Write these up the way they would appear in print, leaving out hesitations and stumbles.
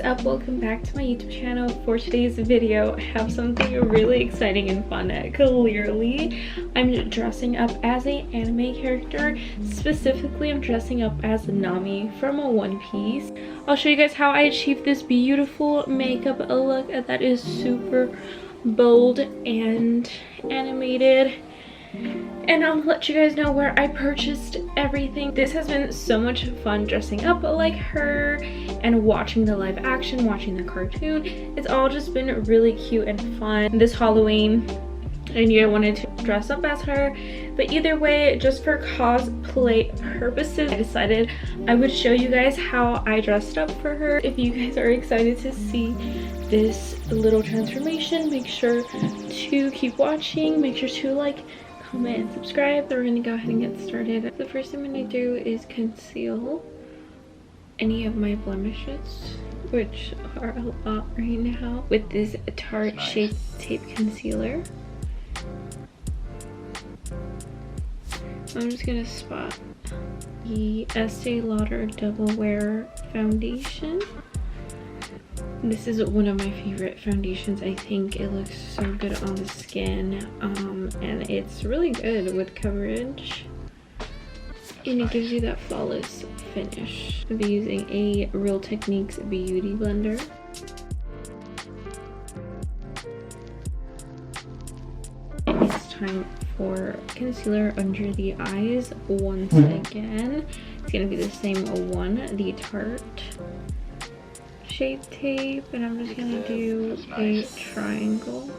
up? Welcome back to my YouTube channel. For today's video, I have something really exciting and fun. Clearly, I'm dressing up as an anime character. Specifically, I'm dressing up as Nami from One Piece. I'll show you guys how I achieved this beautiful makeup look that is super bold and animated. And I'll let you guys know where I purchased everything. This has been so much fun dressing up like her and watching the live action, watching the cartoon. It's all just been really cute and fun. This Halloween, I knew I wanted to dress up as her, but either way, just for cosplay purposes, I decided I would show you guys how I dressed up for her. If you guys are excited to see this little transformation, make sure to keep watching. Make sure to like, comment, and subscribe. We're gonna go ahead and get started. The first thing I'm gonna do is conceal any of my blemishes, which are a lot right now, with this Tarte Shape Tape Concealer. I'm just gonna spot the Estee Lauder Double Wear Foundation. This is one of my favorite foundations. I think it looks so good on the skin, and it's really good with coverage, and it gives you that flawless finish. I'll be using a Real Techniques Beauty Blender. It's time for concealer under the eyes once again. It's gonna be the same one, the Tarte Shape Tape, and I'm just gonna do a triangle.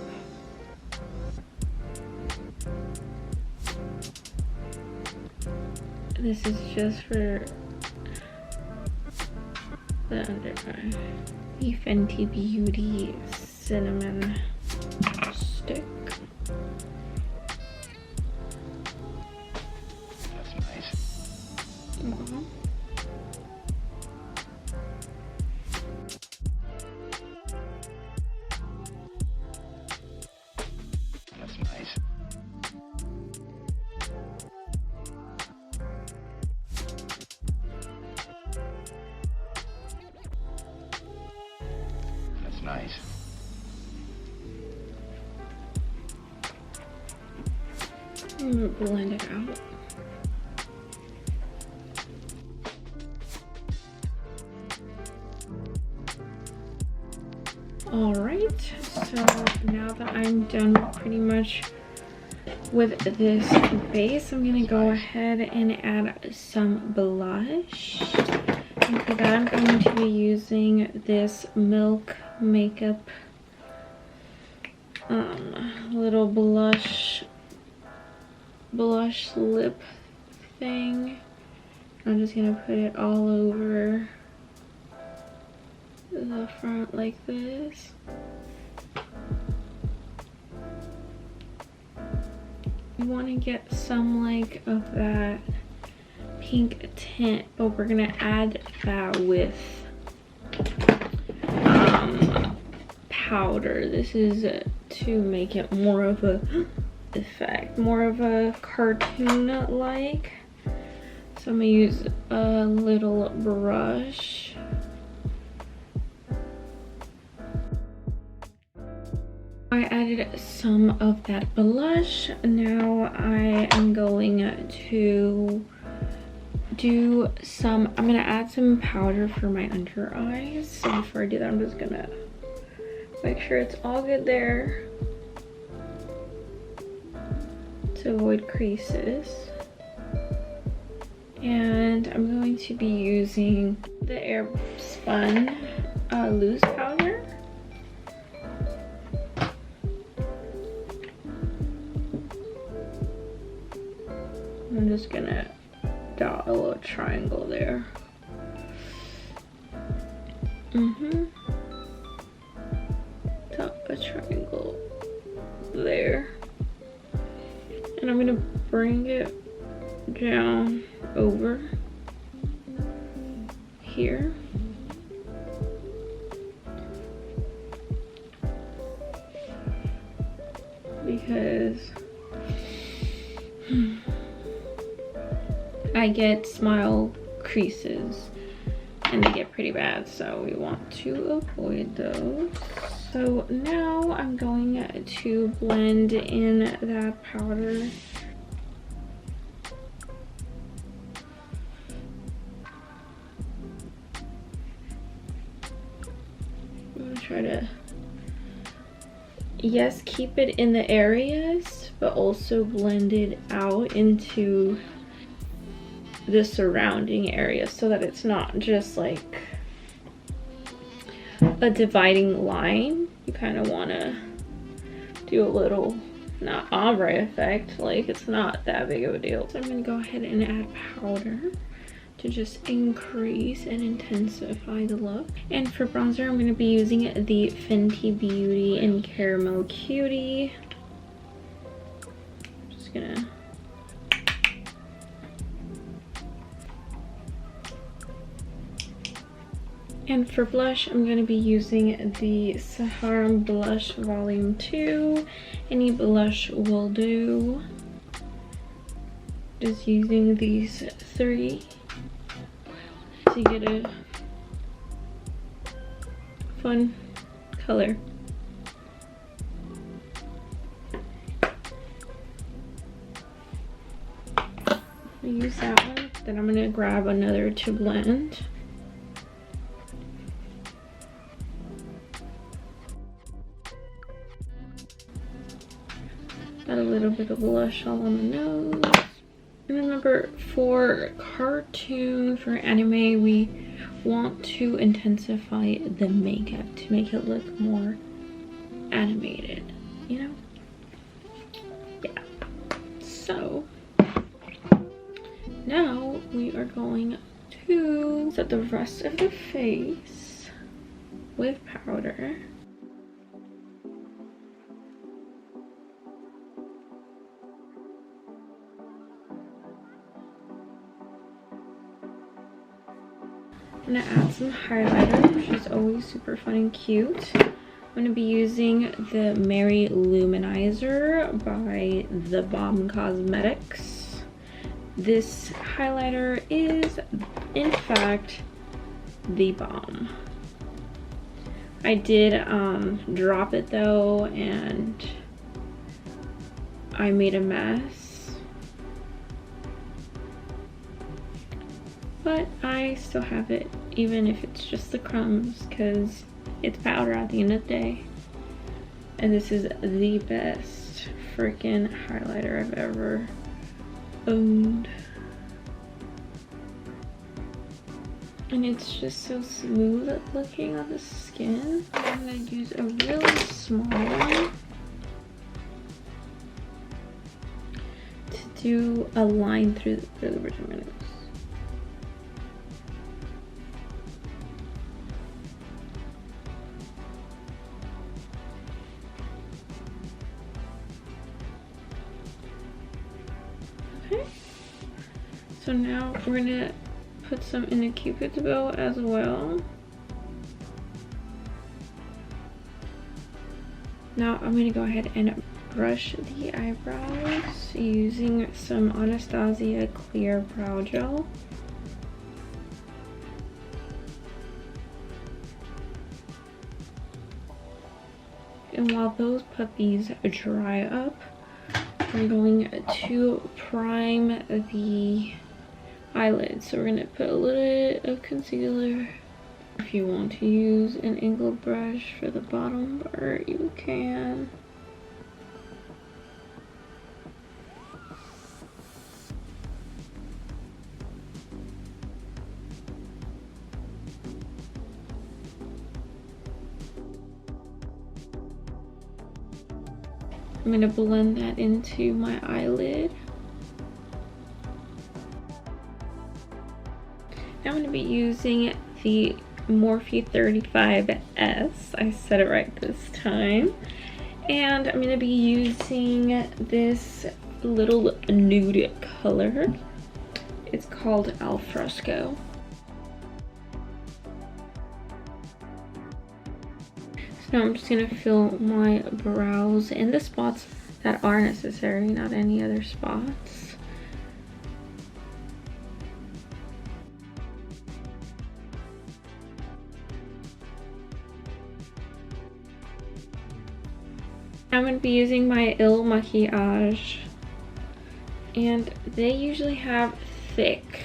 This is just for the under eye. The Fenty Beauty Cinnamon Stick. That's nice. That's nice. That's nice. I'm gonna blend it out. Alright, so now that I'm done pretty much with this base, I'm gonna go ahead and add some blush. And for that, I'm going to be using this Milk Makeup little blush lip thing. I'm just gonna put it all over the front like this. We want to get some like of that pink tint, but we're gonna add that with powder. This is to make it more of a effect, more of a cartoon like. So I'm gonna use a little brush. I added some of that blush. Now I am going to do some, I'm gonna add some powder for my under eyes. So before I do that, I'm just gonna make sure it's all good there to avoid creases. And I'm going to be using the Airspun loose powder. I'm just gonna dot a little triangle there. Dot a triangle there. And I'm gonna bring it down over here. Because I get smile creases and they get pretty bad, so we want to avoid those. So now I'm going to blend in that powder. I'm gonna try to, yes, keep it in the areas, but also blend it out into the surrounding area so that it's not just like a dividing line. You kind of want to do a little, not ombre effect, like it's not that big of a deal. So I'm going to go ahead and add powder to just increase and intensify the look. And for bronzer, I'm going to be using the Fenty Beauty in Caramel Cutie. I'm just gonna And for blush, I'm going to be using the Sahara Blush Volume 2. Any blush will do. Just using these 3 to get a fun color. I use that one. Then I'm going to grab another to blend. Add a little bit of blush all on the nose. And remember, for cartoons or anime, we want to intensify the makeup to make it look more animated, you know? Yeah. So, now we are going to set the rest of the face with powder. I'm gonna add some highlighter, which is always super fun and cute. I'm gonna be using the Mary Luminizer by The Bomb Cosmetics. This highlighter is, in fact, the bomb. I did drop it though, and I made a mess. But I still have it, even if it's just the crumbs, because it's powder at the end of the day. And this is the best freaking highlighter I've ever owned. And it's just so smooth looking on the skin. I'm gonna use a really small one to do a line through the bridge of my nose. So now we're gonna put some in the Cupid's bow as well. Now I'm gonna go ahead and brush the eyebrows using some Anastasia Clear Brow Gel. And while those puppies dry up, I'm going to prime the eyelids. So we're going to put a little bit of concealer. If you want to use an angled brush for the bottom part, you can. I'm going to blend that into my eyelid. Now I'm going to be using the Morphe 35S. I said it right this time. And I'm going to be using this little nude color. It's called Al Fresco. So now I'm just going to fill my brows in the spots that are necessary, not any other spots. I'm going to be using my Il Maquillage, and they usually have thick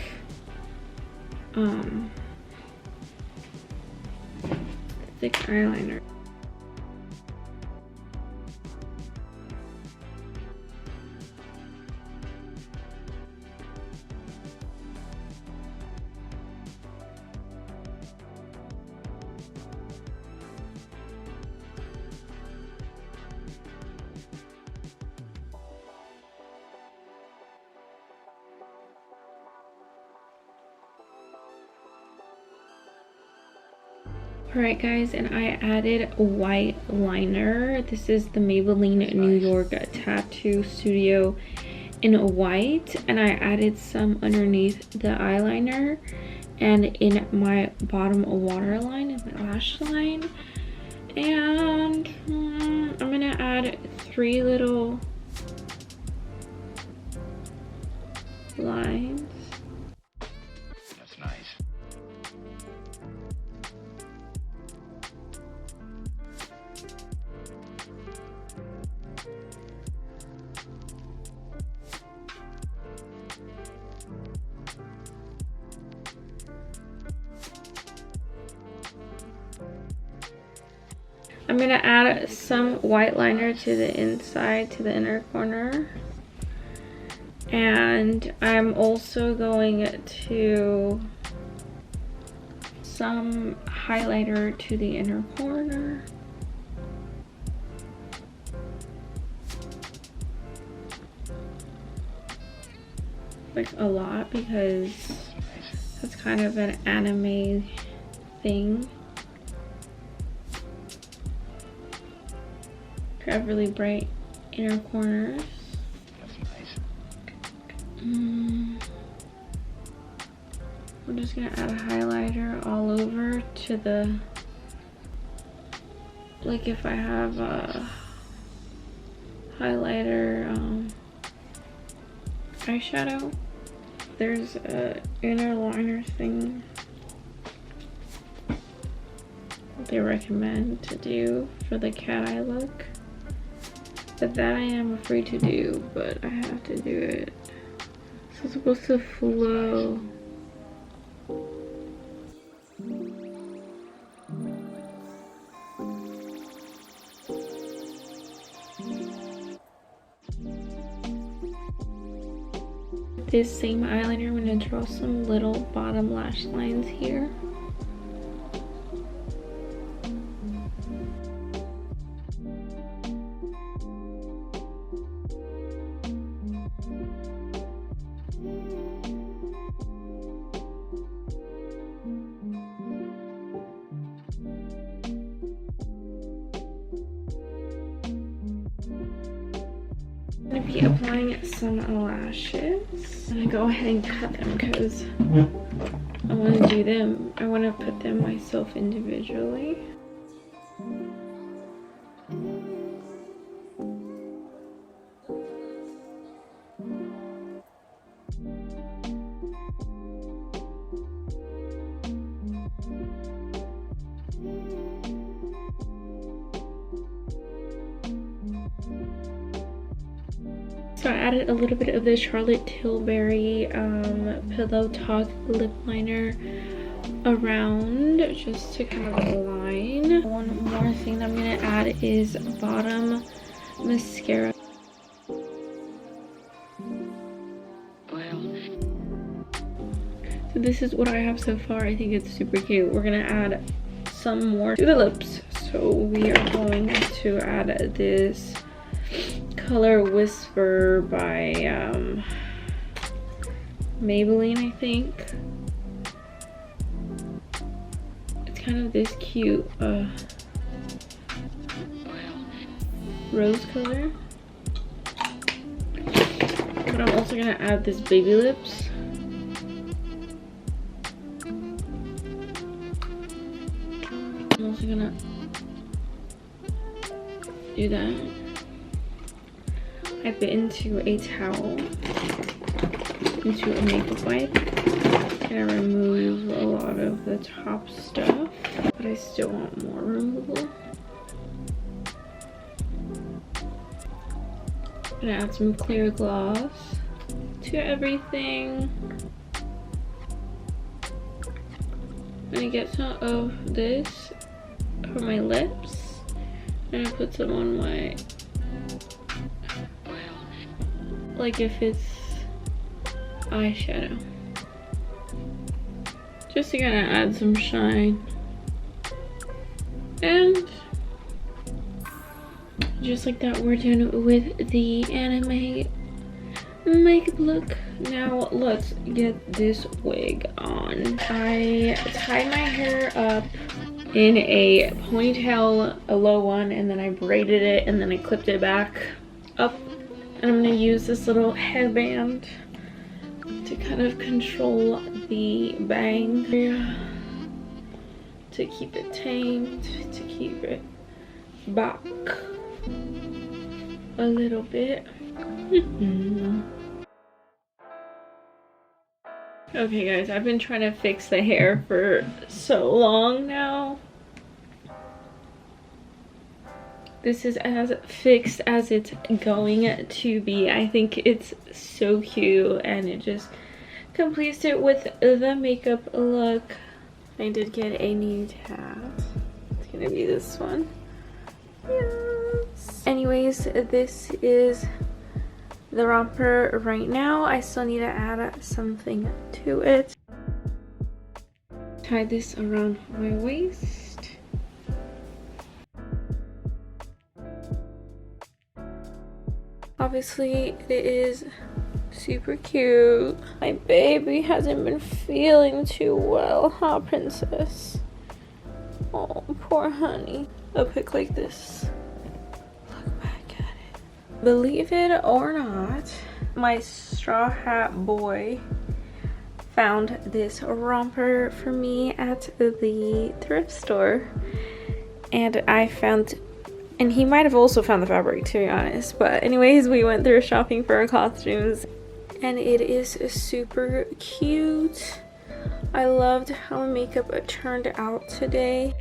eyeliner. Alright guys, and I added white liner. This is the Maybelline New York Tattoo Studio in white, and I added some underneath the eyeliner and in my bottom waterline, in my lash line. And I'm gonna add 3 little lines. That's nice. I'm gonna add some white liner to the inside, to the inner corner. And I'm also going to some highlighter to the inner corner. Like a lot, because that's kind of an anime thing. Have really bright inner corners. That's nice. I'm just gonna add a highlighter all over to the, like if I have a highlighter eyeshadow, there's a inner liner thing they recommend to do for the cat eye look. But that I am afraid to do, but I have to do it. So it's supposed to flow. This same eyeliner, I'm gonna draw some little bottom lash lines here. I'm going to be applying some lashes. I'm going to go ahead and cut them because I want to do them. I want to put them myself individually. So I added a little bit of the Charlotte Tilbury Pillow Talk lip liner around just to kind of align. One more thing that I'm going to add is bottom mascara. So this is what I have so far. I think it's super cute. We're going to add some more to the lips. So we are going to add this Color Whisper by Maybelline, I think. It's kind of this cute rose color. But I'm also gonna add this Baby Lips. I'm also gonna do that. I put into a towel, into a makeup wipe, and I remove a lot of the top stuff, but I still want more removal. gonna add some clear gloss to everything. I'm gonna get some of this for my lips. I'm gonna put some on my, like if it's eyeshadow. Just to kind of add some shine. And just like that, we're done with the anime makeup look. Now let's get this wig on. I tied my hair up in a ponytail, a low one, and then I braided it and then I clipped it back up. And I'm gonna use this little headband to kind of control the bang, to keep it tamed, to keep it back a little bit. Okay guys, I've been trying to fix the hair for so long now. This is as fixed as it's going to be. I think it's so cute and it just completes it with the makeup look. I did get a new tab. It's gonna be this one. Yes. Anyways, this is the romper right now. I still need to add something to it. Tie this around my waist. Obviously, it is super cute. My baby hasn't been feeling too well, huh, princess? Oh, poor honey. A pic like this. Look back at it. Believe it or not, my straw hat boy found this romper for me at the thrift store. And I found, and he might have also found the fabric, to be honest. But anyways, we went through shopping for our costumes. And it is super cute. I loved how makeup turned out today.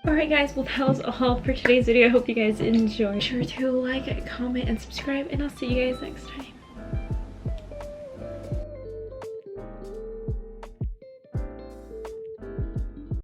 Alright guys, well that was all for today's video. I hope you guys enjoyed. Be sure to like, comment, and subscribe, and I'll see you guys next time.